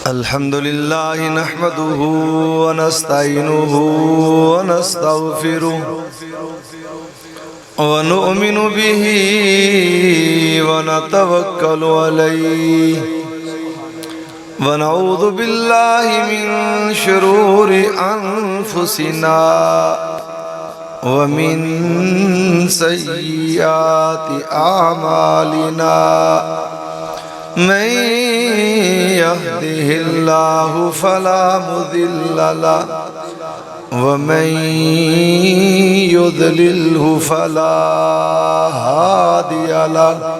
अल्हम्दुलिल्लाह नहमदुहु व नस्तईनुहु व नस्तगफिरुहु व नु'मिनु बिही व नतवक्कलु अलैहि व नऊज़ु बिल्लाहि मिन शुरूरि अनफुसिना व मिन सय्यिआति आमालिना मन यहदिहिल्लाहु फला मुदिल्ल लहु व मन युद्लिल्हु फला हादिय लहु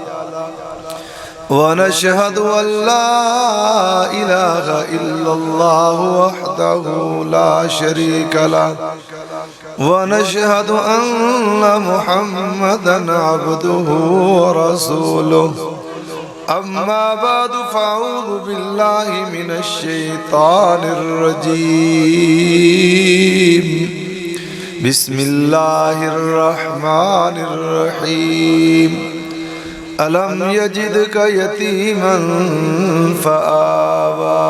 व नशहदु अल्ला इलाहा इल्लल्लाहु वहदहु ला शरीका लहु व नशहदु अन्ना मुहम्मदन अब्दुहु व रसूलुहु अम्मा बाद फ़अऊज़ु बिल्लाहि मिनश शैतानिर रजीम बिस्मिल्लाहिर रहमानिर रहीम अलम यजिदका यतीमन फ़आवा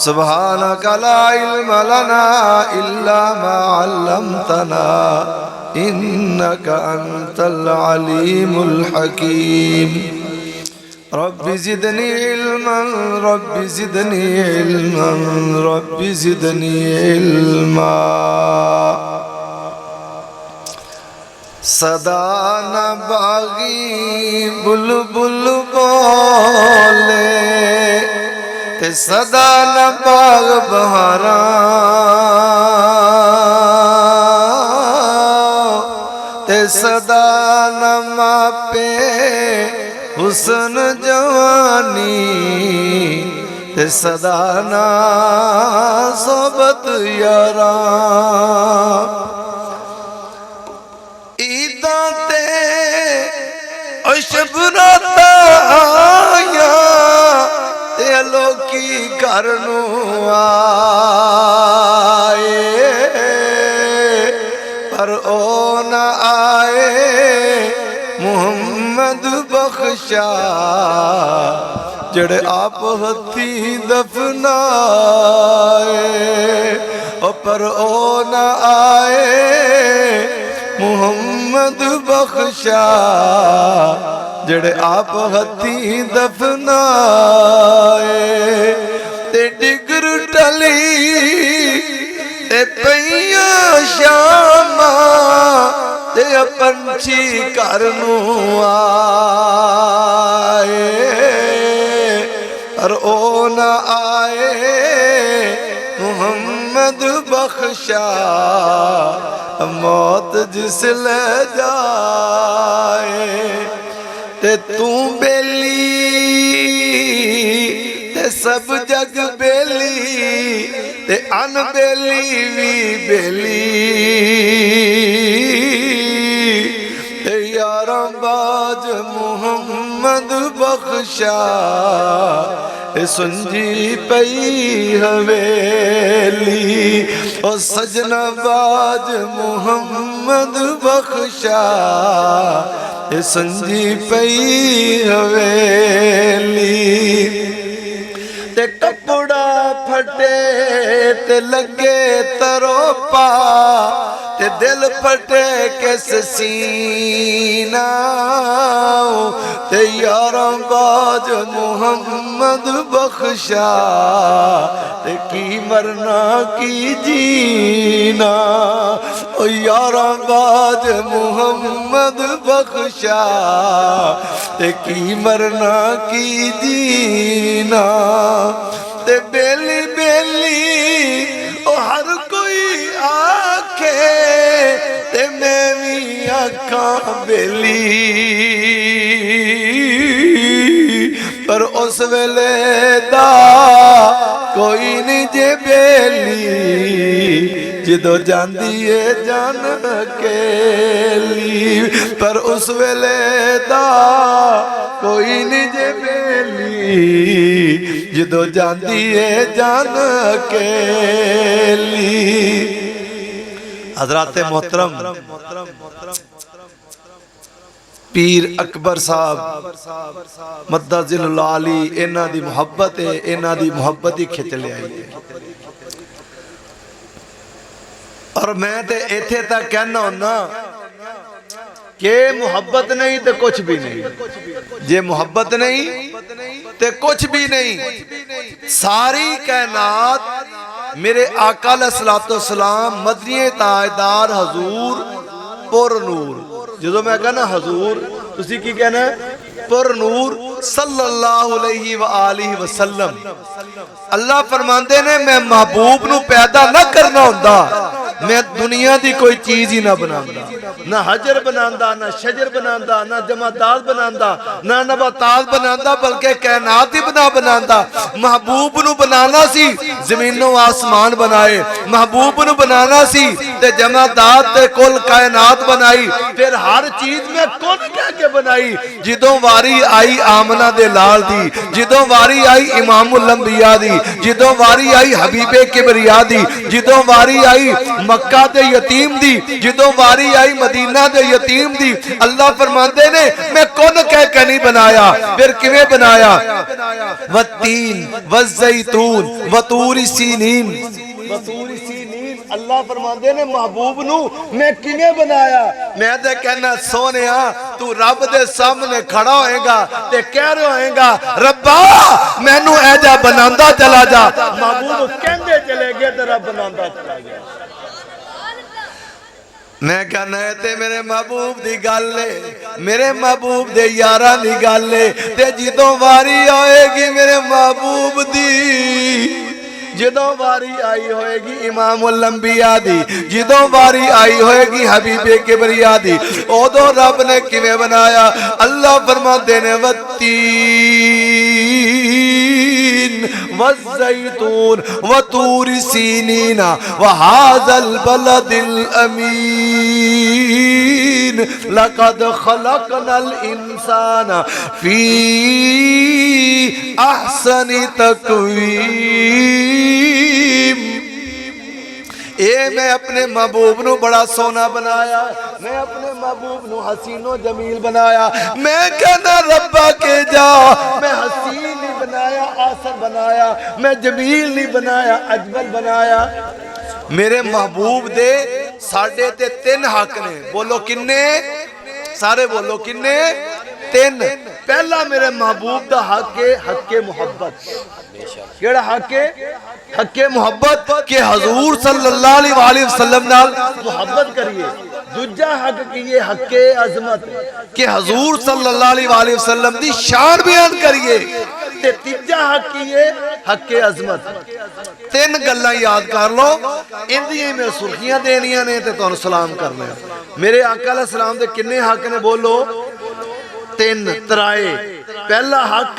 सुब्हानका ला इल्म लना इल्ला मा अल्लमतना इन्नका अंतल अलीमुल हकीम रब्बि ज़िदनी इल्मन रब्बि ज़िदनी इल्मन रब्बि ज़िदनी इल्मा सदा न बागी बुलबुल बोले ते सदा न बाग बहारा ते सदा न मापे हुस्न जवानी ते सदा ना सोबत यारा ईदा ते अशबराता आया ते लोकी करनू आए पर ओ ना आए मुहम्मद बख्शा जड़े आप हथी दफनाए पर ओ न आए मुहम्मद बख्शा जड़े आप हथी दफनाए ते डिगर टली ते पईया शामा ते पंछी करनू आए पर ओ न आए मुहम्मद बख्शा मौत जिसले जाए ते तू बेली ते सब जग बेली ते अनबेली भी बेली बाज मुहम्मद बख्शा सुंजी पई हवेली ओ सजना बाज मुहम्मद बख्शा सुंजी पई हवेली ते कपड़ा फटे ते लगे तरोपा ते दिल फटे किस सीना ते यारां बाज मुहम्मद बख्शा ते की मरना की जीना ओ यारां बाज मुहम्मद बख्शा ते की मरना की जीना ते बेली बेली ओ हर कोई आखे ते मैं भी आखा बेली पर उस वेले दा कोई नहीं जे बेली जिदो जांदी है जान केली पर उस वेले दा कोई नहीं जे बेली जिदो जांदी है जान केली। हज़रात मोहतरम पीर अकबर साहब मद्दाजिल आली इन्हां दी मुहब्बत है, इन्हां दी मुहब्बत ही खिंच लिया है। और मैं ते इत्थे तक कहना हुन्ना कि मुहब्बत नहीं तो कुछ भी नहीं, जे मुहब्बत नहीं तो कुछ भी नहीं। सारी कायनात मेरे आका अलैहिस्सलातु वस्सलाम मदनी ताजदार हजूर पुर नूर, जो मैं कहना हजूर तुसी की कहना पुर नूर सल्लल्लाहु अलैहि व आलिहि वसल्लम। अल्लाह फरमांदे ने मैं महबूब नू पैदा ना करना हुंदा, मैं दुनिया दी कोई चीज ही ना बनांदा, ना हजर बनांदा, ना शजर बनांदा, ना जमादात बनांदा, ना नबातात बनांदा, बल्कि कायनात ही बनांदा। महबूब नू बनाना सी जमीनों आसमान बनाए, महबूब नू बनाना सी ते जमादात ते कुल कायनात बनाई, फिर हर चीज में कौन कह के बनाई। जिदों वारी आई आमना दे लाल दी, जिदों वारी आई इमामुल अंबिया दी, जिदों वारी आई हबीबे किबरिया दी, जिदों वारी आई मक्का दे यतीम दी, जिदों वारी आई मदीना दे यतीम दी, अल्लाह फरमाते ने मैं कौन कह के नहीं बनाया, फिर किवें बनाया। वत्तीन वज़ैतून वतूर सीनीन, वतूर सीनीन अल्लाह फरमाते ने महबूब नू मैं किवें बनाया। मैं ते कहना सोनिया तू रब दे सामने खड़ा होएगा ते कह रहा होएगा रब्बा मैनू ऐजा बनांदा चला जा। महबूब कहंदे चले गए ते रब बनांदा चला गया। मैं कहना है ते मेरे महबूब दी गल है, मेरे महबूब दे यारां दी गल है, ते जिदों वारी आएगी मेरे महबूब दी, जिदों वारी आई होएगी इमामुल अंबिया दी, जिदों वारी आई होएगी हबीबे किबरिया दी, ओदों रब ने किवें बनाया। अल्लाह फरमाते ने वत्तीन वज़ैतून वतूर सीनीन वहाज़ल बलदिल अमीन लक़द खलक़नल इंसान फी अहसनि तक़वीम। ए मैं अपने महबूब नू बड़ा सोना बनाया, मैं अपने महबूब नू हसीनो जमील बनाया। मैं कहना रब्बा के जा मैं हसीन नहीं बनाया, आसर बनाया, मैं जमील नहीं बनाया, अजमल बनाया। मेरे महबूब दे साढ़े ते तीन हक ने, बोलो किन्ने, सारे बोलो किन्ने, तीन। पहला मेरे महबूब दा हक है हक्के मुहब्बत। केड़ा हक है? हक्के मुहब्बत के हजूर सल्लल्लाहु अलैहि वसल्लम नाल मुहब्बत करिए। दूजा हक की ये हक्के अजमत के हजूर सल्लल्लाहु अलैहि वसल्लम दी शान बयान करिए। ते तीजा हक की ये हक्के अजमत। तीन गल्लां याद कर लो, इंदियां मैं सुर्खियां देनियां ने ते तुहानू सलाम करना। मेरे आका अलैहि सलाम दे किन्ने हक ने बोलो? तीन तराए। पहला हक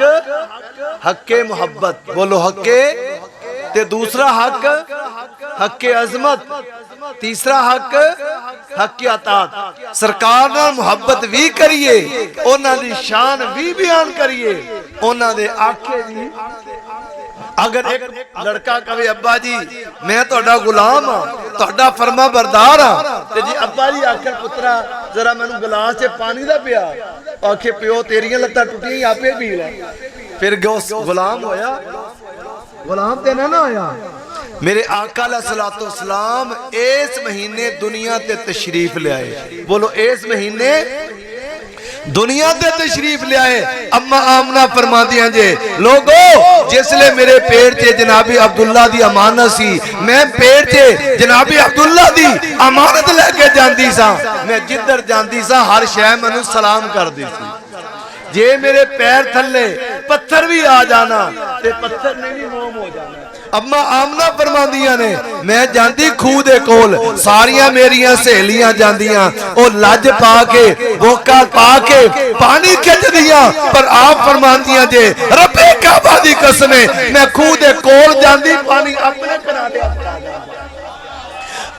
हक्के मुहब्बत, बोलो हक्के, ते दूसरा हक हक्के अजमत, तीसरा हक हक्के अतात। सरकार नाल मुहब्बत भी करिए, उन्हां दी शान भी बयान करिए, उन्हां दे आखे दी। अगर एक लड़का कहे अब्बा जी मैं तुहाडा गुलाम हाँ, तुहाडा फरमा बरदार हाँ, ते जी अब्बा जी आखर पुत्रा जरा मैनू गिलास च पानी दा पिया, आखे प्यो तेरियां लत्तां टुटियां आपे पी लै, फिर गुलाम होया? गुलाम ते ना होया। मेरे आका अलैहिस्सलातु वस्सलाम इस महीने दुनिया ते तशरीफ ले आए। बोलो इस महीने दुनिया ते तशरीफ ले आए। अम्मा आमना फरमादियां जे लोगो जिसले मेरे पेट च जनाबी अब्दुल्ला दी अमानत सी, मैं पेट च जनाबी अब्दुल्ला दी अमानत लेके जांदी सा, मैं जिधर जांदी सा हर शय मैनू सलाम करदी सी। जे मेरे पैर थले पत्थर भी आ जाना ते पत्थर ने भी मोम हो जाना। अम्मा आमना फरमादियां ने मैं जांदी खूह दे कोल, सारियां मेरियां सहेलियां जांदियां, ओ लज पा के बोका पा के पानी खिंचदियां, पर आप फरमादियां जे रब्बे काबा दी कसम मैं खूह दे कोल जांदी पानी अपने कनारे अपना जांदी।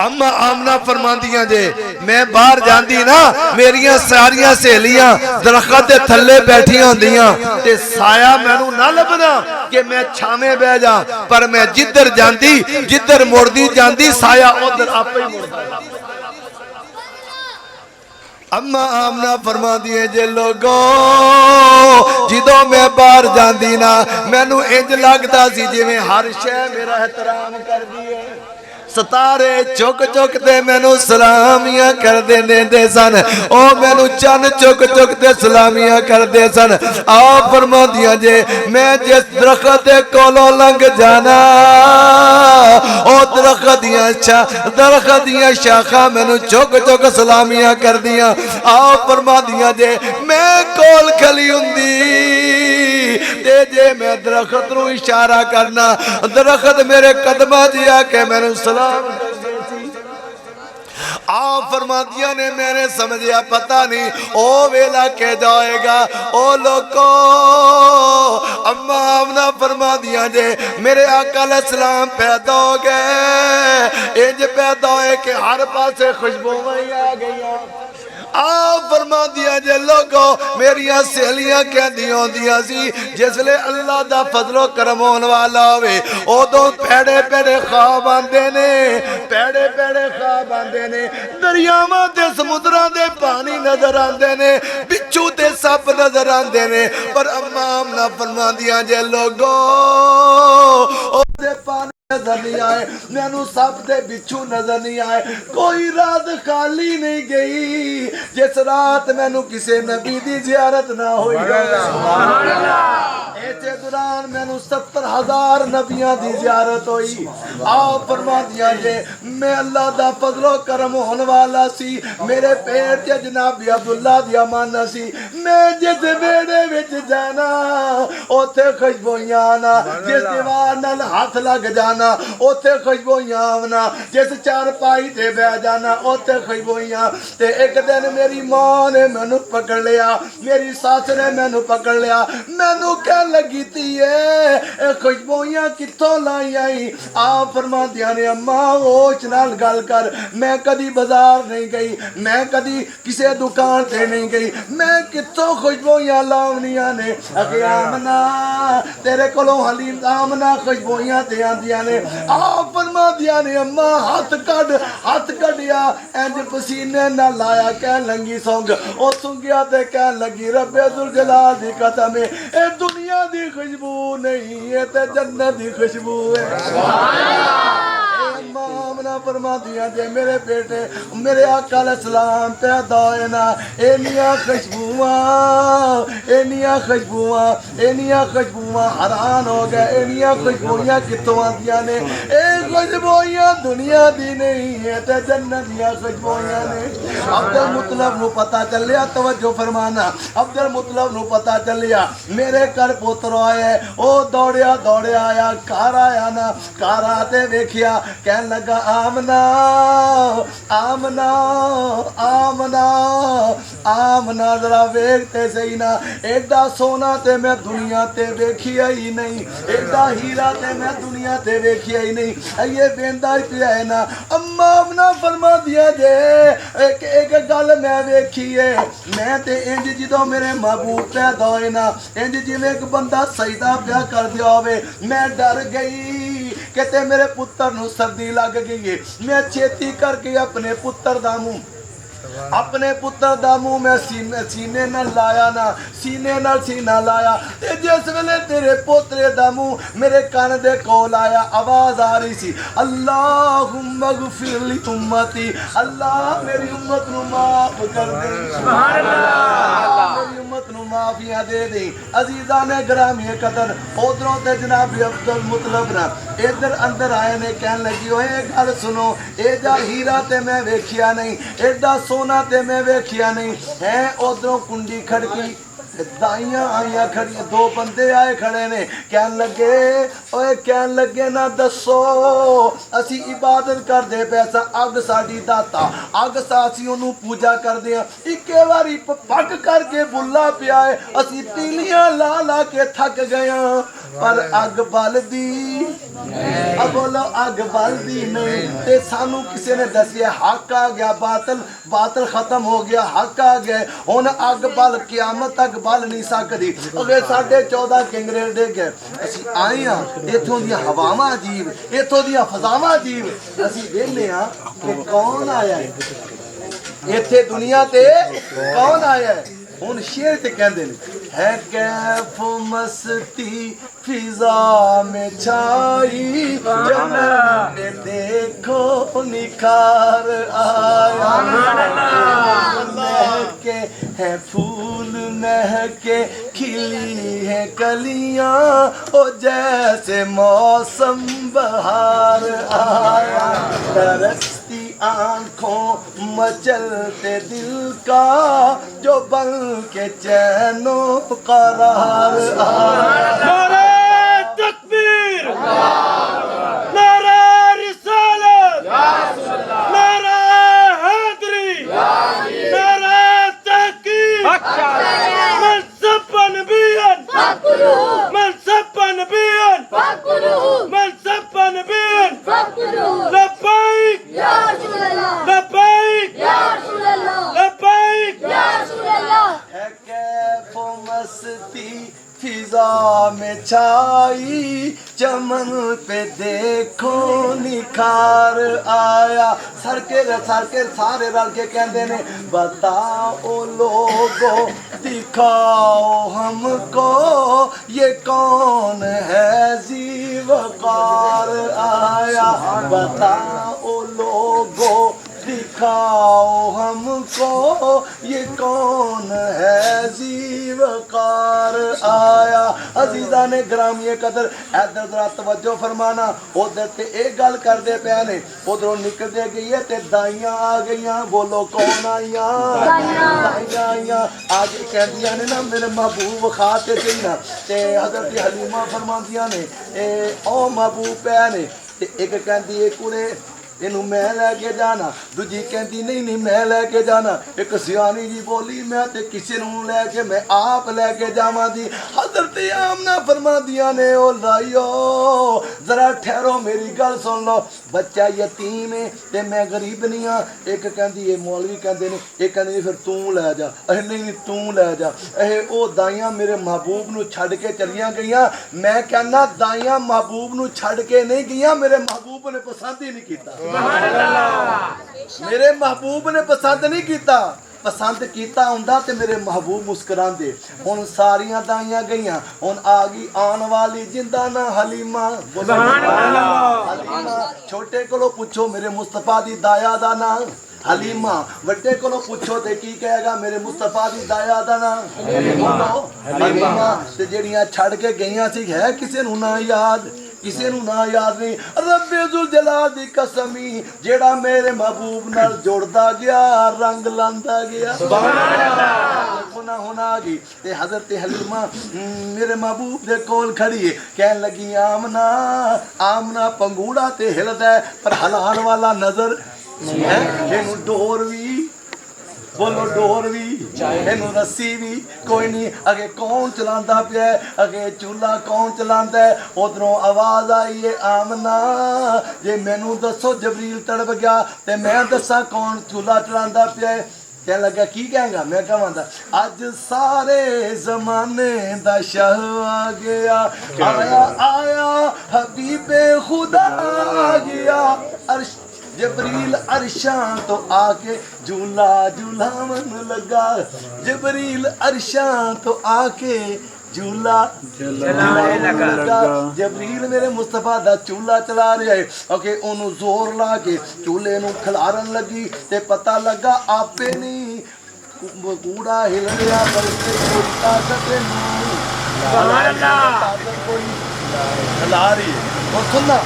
अम्मा आमना फरमादियां जे मैं बाहर जांदी ना, मेरियां सारियां सहेलियां दरख्त दे थल्ले बैठियां होंदियां ते साया मैनू ना लभना कि मैं छावे बह जा, पर मैं जिधर जांदी जिधर मुड़दी जांदी साया उधर आपे ही मुड़दा। अम्मा आमना फरमा दिए जे लोगो जिदों मैं बाहर जाती ना मैनू इंज लगता सी जिवें हर शय मेरा एहतराम कर दी है। सतारे चुक चुक दे मैनू सलामियां कर देंदे सन। ओ मैनू चन चुक चुक दे सलामियां करते सन। आ फरमांदियां जे मैं जिस दरख्त दे कोलों लंघ जाना ओ दरख्त दियां शाखा मैनू चुक चुक सलामियां कर दियां। आ फरमांदियां जे मैं कोल खली हुंदी ते जे मैं दरख्त नू इशारा करना दरख्त मेरे कदमां च आके मैनू सलाम आ फरमादिया ने मैंने समझिया पता नहीं ओ वेला के जाएगा। ओ लोगो अम्मा आमना फरमा दिया जे मेरे आका अलैहिस्सलाम पैदा हो गए इंज पैदा होए कि हर पासे खुशबुआं आ गई। आ फरमा दिया जे लोगो मेरिया सहेलियां कहदियां होंदियां सी जिसले अल्लाह दा फजलो करम होने वाला होवे उदों पैड़े पैड़े ख्वाब आंदे ने पैड़े पैड़े ख्वाब आंदे ने। दरियावां ते समुद्रां दे पानी नजर आंदे ने बिच्छू ते सप नजर आंदे ने पर अम्मा आमना फरमांदियां जे लोगो ओदे पानी नजर नहीं आए मैनू सब दे बिच्छू नजर नहीं आए। कोई रात खाली नहीं गई जिस रात मैनू किसी नबी दी जियारत ना हुई। इसे दौरान मैनू 70,000 नबियां दी जियारत हुई। आ फरमादियां जे मैं अल्लाह दा फजलो करम होने वाला सी मेरे पेट च जनाब अब्दुल्ला दी अमाना सी। मैं जिस बेड़े विच जाना उथे खुशबुइयां आना जिस दीवार नाल हाथ लग जाना उथे खुशबुइयां आना जिस चारपाई ते बह जाना उथे खुशबुइयां। ते एक दिन मेरी मां ने मैनू पकड़ लिया मेरी सास ने मैनू पकड़ लिया मैनू कह लगी थी खुशबुइयां कित्थों लाई आई। आ फरमादियां ने अम्मा होश नाल गल कर मैं कदी बाजार नहीं गई मैं कदी किसी दुकान ते नहीं गई मैं कित्थों खुशबुइयां लावनियां ने। अगे आमना तेरे कोलों हलीम आमना खुशबुइयां ते आंदियां ने। आ फरमादियां ने अम्मा हाथ कढ़िया इंज पसीने ना लाया कह लंगी सौंग ओ सुंगिया ते कह लगी रब्बे जुल जलाल दी कसम ए दुनिया दी खुशबू नहीं है ते जन्नत दी खुशबू है। मामना फरमा दिया जे मेरे बेटे मेरे आका अलैहिस्सलाम पैदा होए ना एनियां खुशबुआं हैरान हो गए एनियां खुशबुइयां कित्थों आंदियां ने। ए खुशबुइयां दुनिया दी नहीं है ते जन्नत दियां खुशबुइयां ने। अब्दुल मुतलब नू पता चलिया तवज्जो फरमाना अब्दुल मुतलब नू पता चलिया मेरे घर पुत्र आए ओ दौड़िया दौड़िया आया घर आया ना घर आते वेखिया कहन लगा आमना आमना आमना आमना जरा वेखते सही ना एडा सोना ते मैं दुनिया ते वेखिया ही नहीं एडा हीरा ते मैं दुनिया ते वेखिया ही नहीं। ये बेंदा पिया है ना अम्मा आमना फरमा दिया जे एक गल मैं वेखी है मैं ते इंज जिदों मेरे महबूब पैदा होए ना इंज जिवें एक बंदा सजदा प्या कर दिया होवे मैं डर गई कहते मेरे पुत्र नू सर्दी लग गई है। मैं छेती करके अपने पुत्र दा मुंह मैं सीने नाल लाया ना सीने नाल सीना लाया ते जिस वेले तेरे पोतरे दा मुंह मेरे कान दे कोल आया आवाज आ रही सी अल्लाहुम्मा गफिर ली उम्मती अल्लाह मेरी उम्मत नू माफ कर दे सुभान अल्लाह मेरी उम्मत नू माफियां दे दे। अजीजा ने ग्रामी कदर उधरों ते जनाब अब्दुल मुतलब ना इधर अंदर आए ने कहन लगी ओए गल सुनो ए जा हीरा ते मैं वेखिया नहीं एडा सोना ते मैं वेखिया नहीं है। उधरों कुंडी खड़की दाइयां आईया खड़ी दो बंदे आए खड़े ने कहन लगे ना दसो असी इबादत करदे पैसा अग साडी दाता अग सासी ओनू पूजा करदे आ इक्के वारी पक करके बुला पिया है असी तीलियां ला ला के थक गए पर अग बलदी बोलो अग बलदी नहीं ते सानू किसी ने दसिया हक आ गया बातल खत्म हो गया हक आ गया हुण अग बल क़यामत तक बल नहीं सकती। अगे 14.5 किंगरे डिग गए असी आए हाँ इथों दी हवावां अजीब इथों दी फजावां अजीब असी वेखने कि कौन आया है इत्थे दुनिया ते कौन आया है हुन शेर ते कहंदे ने है कैफ मस्ती फिजा में छाई जन्नत में देखो निखार आया महके है फूल महके खिली है कलियां ओ जैसे मौसम बहार आया तरसती आंखों मचलते दिल का जो बन के चैनो करार आया नारे तकबीर नारे रिसालत नारे हैदरी नारे तहकीक मनसब नबियन मनसब नबियन मनसब नबियन लब्बैक लब्बैक लब्बैक है कैफो मस्ती फिजा में छाई चमन पे देखो निखार आया सरके सारे रल के कहते ने बताओ लोगो दिखाओ हमको ये कौन है जीवकार आया बताओ लोगो दिखाओ हमको ये कौन है जीवकार आया अजीजा ने ग्रामीय कदर इधर जरा तवज्जो फरमाना उधर ते एक गल करदे पे ने उधरों निकलदे गई है ते दाइयां आ गईयां बोलो कौन आईयां दाइयां आईयां आज कहंदियां ने ना मेरे महबूब खाते सही ना ते हजरत हलीमा फरमांदियां ने ए ओ महबूब पे ने ते एक कहंदी है कुड़े इनू मैं लैके जाना दूजी कहती नहीं नहीं मैं लैके जाना एक सियानी जी बोली मैं ते किसी नू लैके मैं आप लैके जावा दी हजरत आमना फरमा दिया ने ओ लाइयो जरा ठहरो मेरी गल सुन लो बच्चा यतीम है ते मैं गरीब नहीं हाँ एक कहती ये मौलवी कहते ने एक कहते फिर तू लै जा अहे नहीं तू लै जा अहे ओ दाइयां मेरे महबूब नू छड़ के चलियां गईयां मैं कहना दाइयां महबूब नू छड़ के नहीं गईयां मेरे महबूब ने पसंद ही नहीं कीता मेरे महबूब ने पसंद नहीं किया पसंद किया हुंदा ते मेरे महबूब मुस्कुरांदे हुण सारियां दाइयां गईयां हुण आ गई आने वाली जिंदा ना हलीमा हलीमा छोटे कोलों पूछो मेरे मुस्तफा दी दाया दा ना हलीमा वड्डे कोलों पूछो ते की कहेगा मेरे मुस्तफा दी दाया दा ना हलीमा ते जेड़ियां छड़ के गईयां सी है किसे नू ना याद किसी नू ना याद नहीं रब्बे जुल जलाल दी कसमी जेड़ा मेरे महबूब नाल जोड़दा गया रंग लांदा गया सुभान होना गई ते हजरत हलीमा मेरे महबूब दे कोल खड़ी है कहन लगी आमना आमना पंगूड़ा ते हिलदा पर हलान वाला नजर है इनू डोर भी बोलो डोर भी इनू रस्सी भी कोई नहीं अगे कौन चलांदा पिया अगे चूल्हा कौन चलांदा है उधरों आवाज आई है आमना जे मैनू दसो जबरील तड़प गया ते मैं दसा कौन चूल्हा चलांदा पिया कह लगा की कहेगा मैं कहवांदा अज सारे जमाने दा शाह आ गया आया आया हबीबे खुदा आ गया अर्श जबरील अरशां तो आके झूला झूलावन लगा जबरील अरशां तो आके झूला लगा जबरील मेरे मुस्तफा दा चूल्हा चला रहा है ओके ओनू जोर ला के चूल्हे नू खिलारन लगी ते पता लगा आपे नहीं कूड़ा हिल रहा पर कोई ताकत नहीं कोई खिला रही है और सुनना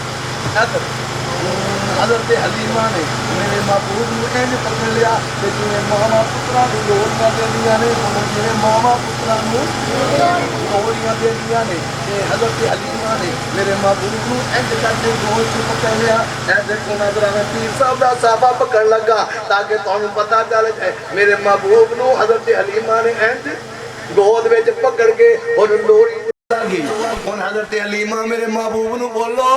हजरत हलीमा ने मेरे महबूब नू इंज पकड़ लिया ते जिवें मावा पुत्रा दी लोरियां देंदियां ने जिवें मावा पुत्रा नू लोरियां देंदियां ने ते हजरत हलीमा ने मेरे महबूब नू इंज करके गोद च पकड़ लिया ऐसे कोना दरावे पीर साहब दा साफा पकड़ लगा ताकि तुहानू पता चल जाए मेरे महबूब नू हजरत हलीमा ने इंज गोद विच पकड़ के और लोरी लगी हुण हजरत हलीमा मेरे महबूब नू बोलो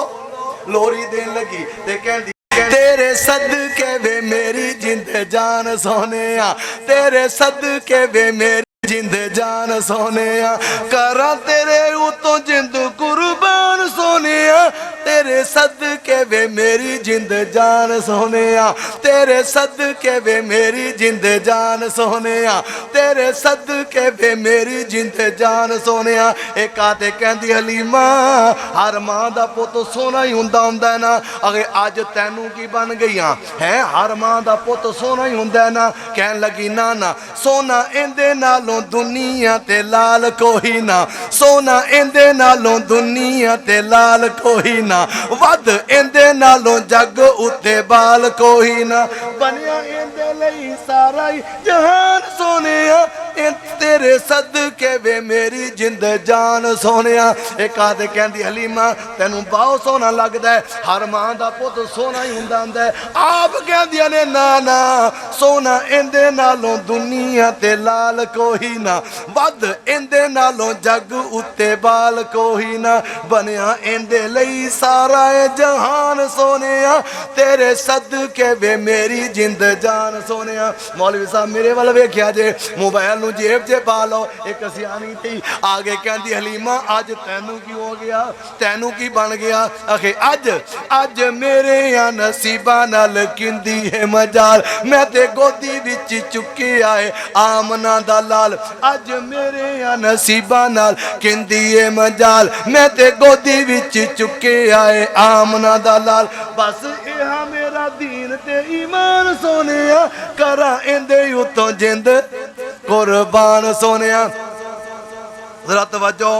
लोरी देन लगी ते कहंदी तेरे सदके वे मेरी जिंद जान सोने तेरे सदके वे मेरी जिंद जान सोने करा तेरे उतों जिंद कुर्बान सोने तेरे सदके वे मेरी जिंद जान सोने, तेरे सदके वे मेरी जिंद जान सोने, तेरे सदके वे मेरी जिंद जान सोने। एक आते कहती हलीमा हर मां दा पुत सोना ही हुंदा हुंदा है ना, अगे अज तैनू की बन गई है, हर मां दा पुत सोना ही हुंदा है ना। कहन लगी ना ना सोना इंदे नालों दुनिया ते लाल कोई ना, सोना इंदे नालों दुनिया ते लाल कोई ना, वध इंदे नालों जग उत्ते बाल कोई ना, बनया इंदे लई सारा ही जहान सोने, तेरे सदके वे मेरी जिंद जान सोने। एक आदे कहती हलीमा तैनू बहुत सोना लगता है, हर मां दा पुत सोना ही हुंदा हुंदा है। आप कहंदियां ने ना ना सोना इंदे नालों दुनिया ते लाल कोई ना, वध इंदे नालों जग उत्ते बाल कोई ना, बनया इंदे लई सारा जहान सोने, तेरे सदके वे मेरी जिंद जान सोने। मौलवी साहब मेरे वाल वेख्या जे, मोबाइल नू जेब च पा लो, एक सियानी थी आगे कहती हलीमा अज तैनू की हो गया, तैनू की बन गया। आखे अज अज मेरे या नसीबा नाल किंदी है मजाल, मैं ते गोदी विच चुके आए आमना दा लाल, अज मेरे या नसीबा नाल किंदी है मजाल, मैं ते गोदी विच चुके आए आमना दा लाल। बस यह मेरा दीन ते ईमान सोने, करा इंदे उतों जिंद कुर्बान सोने। जरा तवज्जो,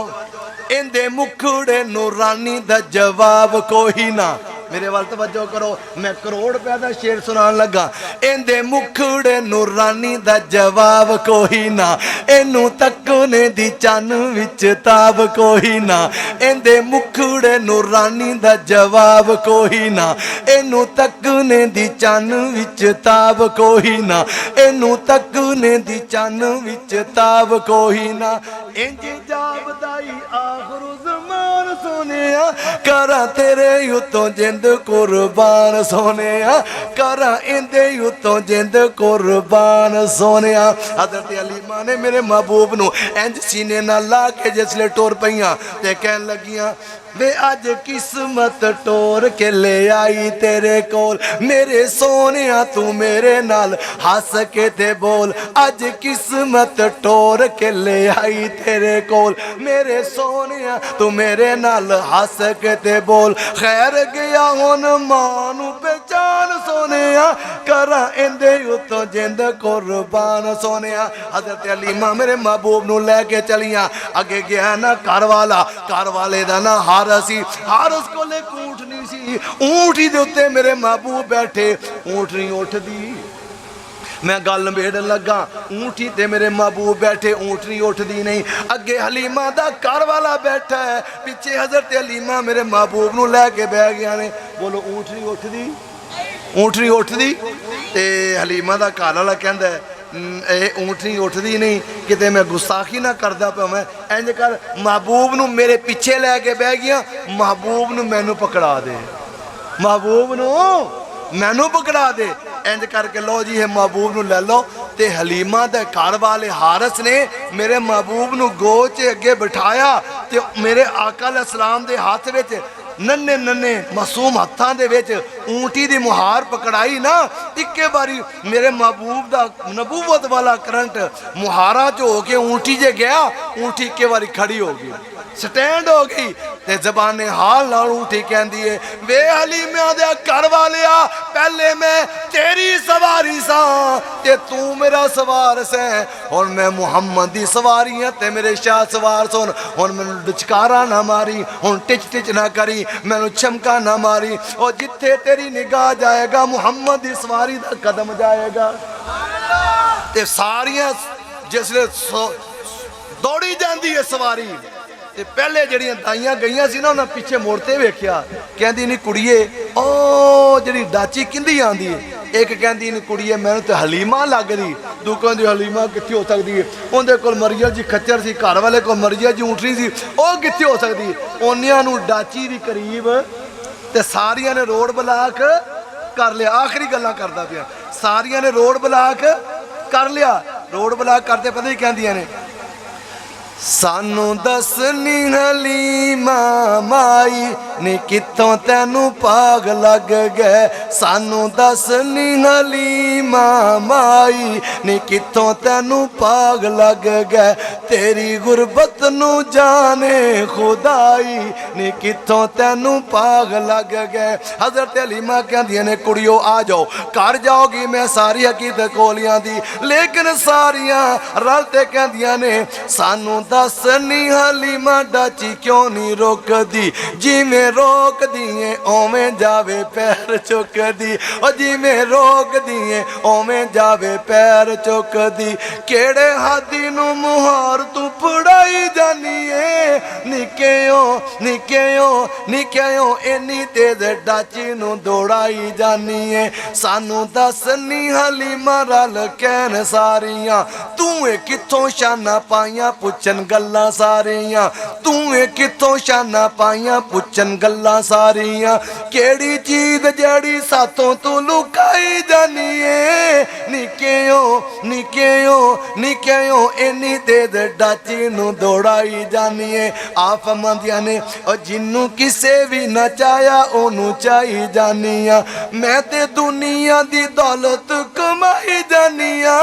इंदे मुखड़े नूरानी दा जवाब कोई ना, मेरे वाल तवज्जो करो, मैं करोड़ रुपया का शेर सुनान लगा। इंदे मुखड़े नूरानी दा जवाब कोई ना, इनू तकने दी चन विच ताब कोई ना, इंदे मुखड़े नूरानी दा जवाब कोई ना, इनू तकने दी चन विच ताब कोई ना, इनू तकने दी चन विच ताब कोई ना, इंज जाबदाई आखिर ज़मान सोने, करा तेरे उतों जिंद कुर्बान सोने, करा इंदे उतों जिंद कुर्बान सोने। हज़रत हलीमा ने मेरे महबूब नू इंज सीने नाल ला के जिसले टुर पईयां ते कहन लगियां वे अज किस्मत टोर के ले आई तेरे कोल, मेरे सोने तू मेरे नाल हस के ते बोल, अज किस्मत टोर के ले आई तेरे कोल, मेरे सोने तू मेरे नाल हस के ते बोल, खैर गया हुन मां नू पहचान सोने, करा इंदे उतों जिंद कुर्बान सोने। हज़रत हलीमा मेरे महबूब नू लैके चलियां, अगे गया ना घर वाले दा ना हारस सी, हारस कोले ऊँटनी सी, ऊँटी दे उत्ते मेरे महबूब बैठे, ऊँटनी उठदी, मैं गल मेड़न लगा, ऊँटी ते मेरे महबूब बैठे, ऊँटनी उठदी नहीं, अगे हलीमा दा घर वाला बैठा है, पिछे हज़रत हलीमा मेरे महबूब नू लैके बह गया ने। बोलो ऊँटनी उठदी, ऊँटनी उठदी, ते हलीमा दा घर वाला कहंदा ऊँटनी उठदी नहीं, किते मैं गुस्ताखी ना करदा पिया, मैं इंज कर महबूब नू मेरे पिछे लैके बह गया, महबूब नू मैनू पकड़ा दे, महबूब नू मैनू पकड़ा दे, इंज करके लो जी है महबूब नू ले लो। ते हलीमा दे घर वाले हारस ने मेरे महबूब नू गो च अगे बिठाया, ते मेरे आका अलैहिस्सलाम दे हाथ विच नन्हे नन्हे मासूम हत्थां दे विच ऊँटी दी मुहार पकड़ाई ना, इक्के बारी मेरे महबूब दा नबूवत वाला करंट मुहारा च हो के ऊँटी जे गया, ऊँटी इक्के बारी खड़ी हो गई, स्टैंड हो गई, ते जबाने हाल नाल ऊँटी कहंदी है वे हलीमा दे घर वालिया, पहले मैं तेरी सवारी सा ते तू मेरा सवार से, हुण मैं मुहम्मद दी सवारी हां ते मेरे शाह सवार सुन, हुण मैनूं डचकारा ना मारी, हुण टिच टिच ना करी, मैनूं चमका ना मारी, और जिथे तेरी निगाह जाएगा मुहम्मद दी सवारी दा कदम जाएगा। ते सारियां जिसले दौड़ी जाती है सवारी, ते पहले जड़ियां दाइयां गईयां सी ना, उन्हें पिछे मुड़ते वेख्या, कहंदी नी कुड़िए ओ जड़ी डाची किंदी आंदी है, एक कहंदी नी कुड़िए मैनूं ते हलीमा लगदी, दू कहंदी हलीमा कित्थे हो सकदी है, उहदे कोल मरियम जी खच्चर सी, घर वाले कोल मरियम जी ऊँटनी सी, ओ कित्थे हो सकदी, उन्हां नूं डाची भी करीब ते सारियां ने रोड ब्लाक कर लिया। आखिरी गल्लां करदा पिया, सारियां ने रोड ब्लाक कर लिया, रोड ब्लाक करते पता ही कहंदियां ने सानू दसनी हलीमा माई ने कितों तेनू भाग लग गए। सानू दसनी हलीमा माई ने कितों तेनू भाग लग गए। तेरी गुरबत नू जाने खुदाई ने कितों तेनू भाग लग गए। हजरत हलीमा कहंदियां ने कुड़ियो आ जाओ, घर जाओगी मैं सारी हकीकत कोलियां दी, लेकिन सारियां रलते कहंदियां ने सानू दसनी हलीमा डाची क्यों नहीं रोकदी, जिमें रोक दिए ओवें जावे पैर चुकदी, और जिमें रोक दिए ओवें जावे पैर चुकदी। केड़े हादी नू मुहार तू फड़ाई जानी है, निकेओ निकेओ निकेओ इन्नी तेज डाची नू दौड़ाई जानी है। सानू दसनी हलीमा रल कहन सारियां, तू कित्थों शाना पाइयां पुछन गल्लां सारियां, तू कित्थों शाना पाइयां पुछन गल्लां सारियां। केड़ी चीज जेड़ी सातों तू लुकाई जानी है, निकेओ निकेओ निकेओ इन्नी तेज डाची नू दौड़ाई जानी है। आप फरमांदियां ने और जिन्नू किसे भी नचाया ओनू चाही जानिया, मैं ते दुनिया दी दौलत कमाई जानिया।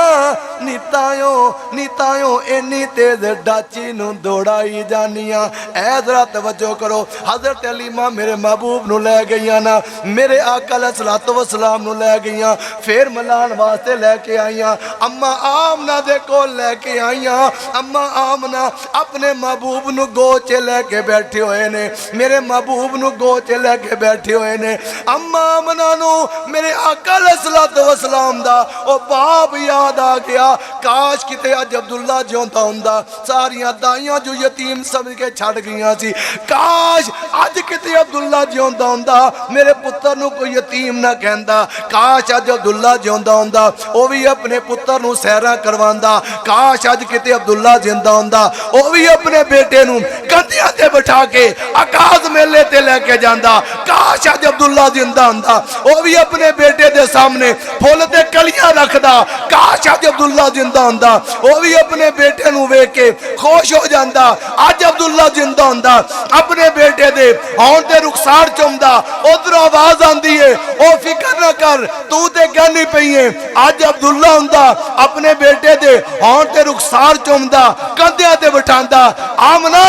नितायो नितायो इन्नी तेज डाची नू दौड़ाई जानिया। ऐ जरा तवज्जो करो, हजरत हलीमा मेरे महबूब नू लै गईयां ना, मेरे आका अलैहिस्सलातु वस्सलाम नू लै गईयां, फिर मिलान वास्ते लैके आईयां। अम्मा आमना दे कोल लैके आईयां। अम्मा आमना अपने महबूब नू गो च लैके बैठे हुए ने, मेरे महबूब नू गो च लैके बैठे हुए ने। अम्मा आमना नू मेरे आका अलैहिस्सलातु वस्सलाम दा ओ बाप याद आ गया। काश किते अज अब्दुल्ला जिउंदा हुंदा, सारियां दाइयां जो यतीम समझ के छड़ गईयां सी। काश अज किते अब्दुल्ला जिउंदा हुंदा, मेरे पुत्तर नू कोई यतीम ना कहंदा। काश अज अब्दुल्ला जिउंदा हुंदा, ओ भी अपने पुत्तर नू सैरां करवांदा। काश अज किते अब्दुल्ला जिंदा हुंदा, ओ भी अपने बेटे नू कंधियां ते बिठा के आकाश मेले ते लेके जांदा। काश अज अब्दुल्ला जिंदा हुंदा, ओ भी अपने बेटे दे सामने फुल ते कलियां रखदा। काश अज अब्दुल्ला जिंदा हुंदा, ओ भी अपने बेटे नू वेख के खुश हो जांदा। अज अब्दुल्ला जिंदा हुंदा, अपने बेटे दे हौं ते रुखसार चुमदा। उधरों आवाज आंदी है, ओ फिकर ना कर तू ते कहनी पई है। अज अब्दुल्ला हुंदा, अपने बेटे दे हौं ते रुखसार चुमदा, कंधियां ते बिठांदा। आमना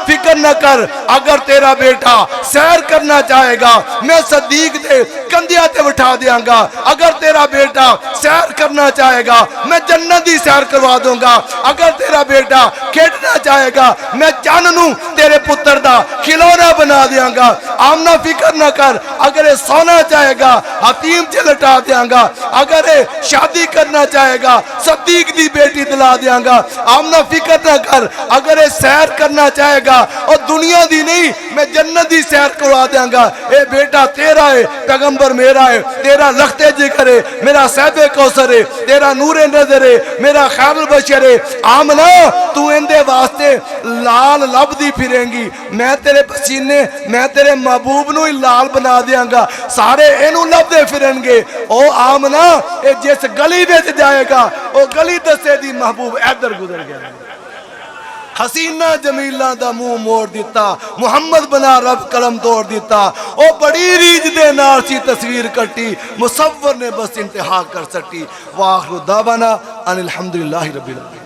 फिकर न कर, अगर तेरा बेटा सैर करना चाहेगा मैं सदीक दे कंधियां ते बिठा देंगा। अगर तेरा बेटा सैर करना चाहेगा मैं जन्नत दी सैर करवा दूंगा। अगर तेरा बेटा खेलना चाहेगा मैं चन्न नू तेरे पुत्र दा खिलौना बना देंगा। आमना फिकर न कर, अगर ये सोना चाहेगा हतीम च लटा देंगा। अगर ये शादी करना चाहेगा सदीक दी बेटी दिला देंगा। आमना फिकर न कर, अगर ये सैर करना चाहेगा और दुनिया दी नहीं मैं जन्नत दी सैर करवा देंगा। ए बेटा तेरा है, पैगंबर मेरा है, तेरा लखते जिगर है, मेरा सहबे कौसर है, तेरा नूरे नजर है, मेरा खैरुल बशर है। आमना तू इंदे वास्ते लाल लभदी फिरेंगी, मैं तेरे पसीने मैं तेरे महबूब नू ही लाल बना देंगा। सारे इनू लभदे फिरनगे। ओ आमना ए जिस गली विच जाएगा ओ गली दसे दी महबूब इधर गुजर गया। हसीना जमीला दा मुंह मोड़ दिता, मुहम्मद बना रब कलम तोड़ दिता। ओ बड़ी रीज दे नाल सी तस्वीर कटी, मुसव्वर ने बस इंतहा कर सटी। वाखिरु दावाना अनिल हम्दुलिल्लाहि रब्बिल आलमीन।